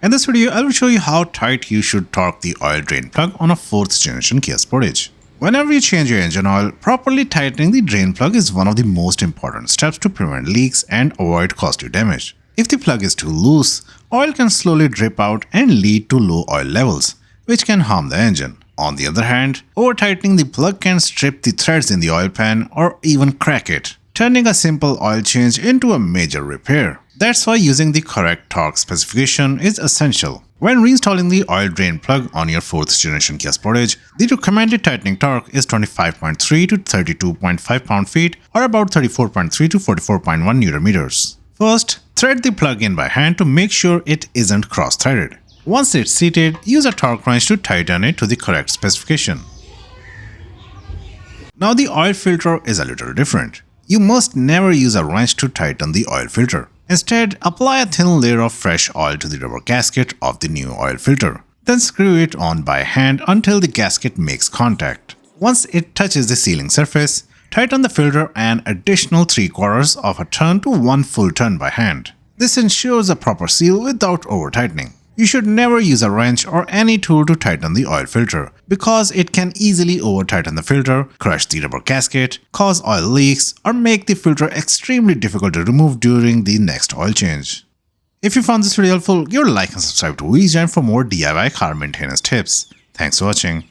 In this video, I will show you how tight you should torque the oil drain plug on a 4th generation Kia Sportage. Whenever you change your engine oil, properly tightening the drain plug is one of the most important steps to prevent leaks and avoid costly damage. If the plug is too loose, oil can slowly drip out and lead to low oil levels, which can harm the engine. On the other hand, over-tightening the plug can strip the threads in the oil pan or even crack it, turning a simple oil change into a major repair. That's why using the correct torque specification is essential. When reinstalling the oil drain plug on your 4th generation Kia Sportage, the recommended tightening torque is 25.3 to 32.5 pound-feet or about 34.3 to 44.1 Nm. First, thread the plug in by hand to make sure it isn't cross-threaded. Once it's seated, use a torque wrench to tighten it to the correct specification. Now the oil filter is a little different. You must never use a wrench to tighten the oil filter. Instead, apply a thin layer of fresh oil to the rubber gasket of the new oil filter. Then screw it on by hand until the gasket makes contact. Once it touches the sealing surface, tighten the filter an additional 3/4 of a turn to 1 full turn by hand. This ensures a proper seal without over-tightening. You should never use a wrench or any tool to tighten the oil filter because it can easily over-tighten the filter, crush the rubber gasket, cause oil leaks, or make the filter extremely difficult to remove during the next oil change. If you found this video helpful, give a like and subscribe to Weege for more DIY car maintenance tips. Thanks for watching.